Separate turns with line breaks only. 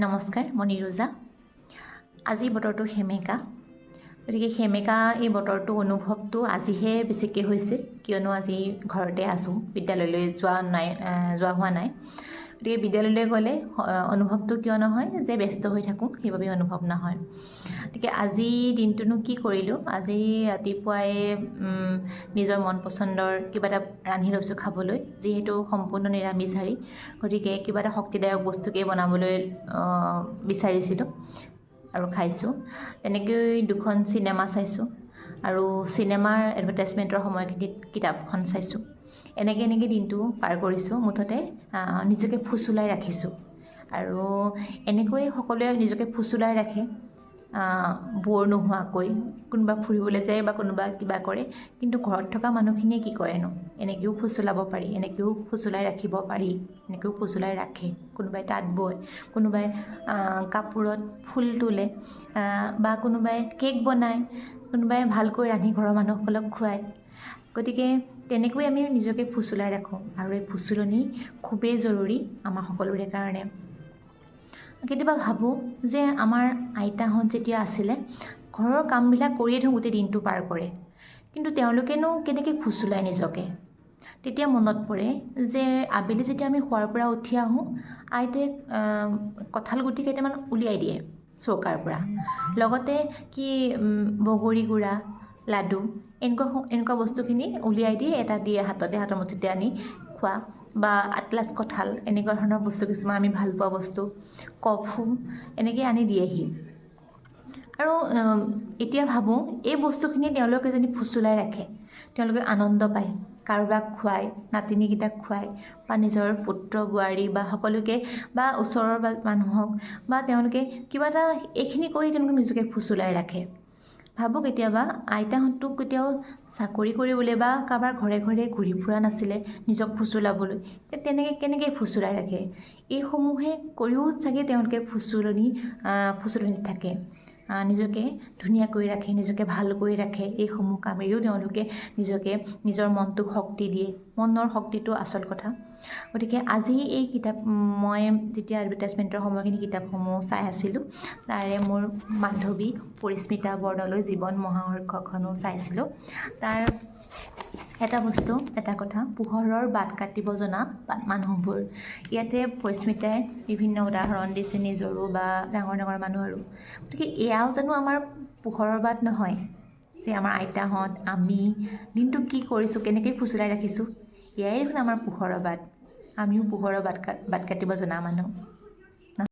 নমস্কাৰ, মই নিৰুজা। আজি বতৰটো সেমেকা, গতিকে সেমেকা এই বতৰটো অনুভৱটো আজিহে বেছিকৈ হৈছে, কিয়নো আজি ঘৰতে আছোঁ, বিদ্যালয়লৈ যোৱা হোৱা নাই। গতিকে বিদ্যালয়লৈ গ'লে অনুভৱটো কিয় নহয় যে ব্যস্ত হৈ থাকোঁ, সেইবাবে অনুভৱ নহয়। গতিকে আজি দিনটোনো কি কৰিলোঁ? আজি ৰাতিপুৱাই নিজৰ মন পচন্দৰ কিবা এটা ৰান্ধি লৈছোঁ খাবলৈ, যিহেতু সম্পূৰ্ণ নিৰামিষাহাৰী, গতিকে কিবা এটা শক্তিদায়ক বস্তুকে বনাবলৈ বিচাৰিছিলোঁ আৰু খাইছোঁ। তেনেকৈ 2খন চিনেমা চাইছোঁ আৰু চিনেমাৰ এডভাৰটাইজমেণ্টৰ সময়খিনিত কিতাপখন চাইছোঁ। এনেকৈ দিনটো পাৰ কৰিছোঁ। মুঠতে নিজকে ফুচুলাই ৰাখিছোঁ আৰু এনেকৈ সকলোৱে নিজকে ফুচুলাই ৰাখে, ব'ৰ নোহোৱাকৈ। কোনোবা ফুৰিবলৈ যায় বা কোনোবা কিবা কৰে, কিন্তু ঘৰত থকা মানুহখিনিয়ে কি কৰেনো? এনেকৈও ফুচুলাব পাৰি, এনেকৈও ফুচুলাই ৰাখিব পাৰি, এনেকৈও ফুচুলাই ৰাখে। কোনোবাই তাঁত বয়, কোনোবাই কাপোৰত ফুল তোলে, বা কোনোবাই কেক বনায়, কোনোবাই ভালকৈ ৰান্ধি ঘৰৰ মানুহসকলক খুৱায়। গতিকে তেনেকৈ আমি নিজকে ফুচুলাই ৰাখোঁ আৰু এই ফুচুলনি খুবেই জৰুৰী আমাৰ সকলোৰে কাৰণে। কেতিয়াবা ভাবোঁ যে আমাৰ আইতাহঁত যেতিয়া আছিলে, ঘৰৰ কামবিলাক কৰিয়ে গোটেই দিনটো পাৰ কৰে, কিন্তু তেওঁলোকেনো কেনেকৈ ফুচুলায় নিজকে? তেতিয়া মনত পৰে যে আবেলি যেতিয়া আমি শোৱাৰ পৰা উঠি আহোঁ, আইতাই কঁঠাল গুটি কেইটামান উলিয়াই দিয়ে চৌকাৰ পৰা, লগতে কি বগৰী গুড়া, লাডু, এনেকুৱা বস্তুখিনি উলিয়াই দিয়ে, এটা দিয়ে হাতৰ মুঠিতে আনি খোৱা, বা আটলাছ কঁঠাল, এনেকুৱা ধৰণৰ বস্তু কিছুমান আমি ভাল পোৱা বস্তু, কফু, এনেকৈ আনি দিয়েহি। আৰু এতিয়া ভাবোঁ এই বস্তুখিনি তেওঁলোকে যদি ফুচুলাই ৰাখে, তেওঁলোকে আনন্দ পায়, কাৰোবাক খুৱায়, নাতিনীকেইটাক খুৱায়, বা নিজৰ পুত্ৰ বোৱাৰী বা সকলোকে বা ওচৰৰ মানুহক, বা তেওঁলোকে কিবা এটা এইখিনি কৰি তেওঁলোকে নিজকে ফুচুলাই ৰাখে। ভাবোঁ কেতিয়াবা আইতাহঁতক কেতিয়াও চাকৰি কৰিবলৈ বা কাৰোবাৰ ঘৰে ঘৰে ঘূৰি ফুৰা নাছিলে নিজক ফুচুলাবলৈ, কেনেকৈ ফুচুলাই ৰাখে? এইসমূহে কৰিও চাগে তেওঁলোকে ফুচুলনিত থাকে। নিজকে ধুনীয়া কৰি ৰাখে, নিজকে ভাল কৰি ৰাখে। এইসমূহ কামেৰেও তেওঁলোকে নিজৰ মনটোক শক্তি দিয়ে। মনৰ শক্তিটো আচল কথা। গতিকে আজি এই মই যেতিয়া এডভাৰটাইজমেণ্টৰ সময়খিনি কিতাপসমূহ চাই আছিলোঁ, তাৰে মোৰ বান্ধৱী পৰিস্মিতা বৰদলৈৰ জীৱন মহাৰ্ঘখনো চাইছিলোঁ। তাৰ এটা কথা, পোহৰৰ বাট কাটিব জনা মানুহবোৰ। ইয়াতে পৰিস্মিতাই বিভিন্ন উদাহৰণ দিছে নিজৰো বা ডাঙৰ ডাঙৰ মানুহৰো। গতিকে এয়াও জানো আমাৰ পোহৰৰ বাট নহয়, যে আমাৰ আইতাহঁত, আমি দিনটো কি কৰিছোঁ, কেনেকৈ ফুচুলাই ৰাখিছোঁ, এয়াই দেখোন আমাৰ পোহৰৰ বাট। আমিও পোহৰৰ বাট কাটিব জনা মানুহ।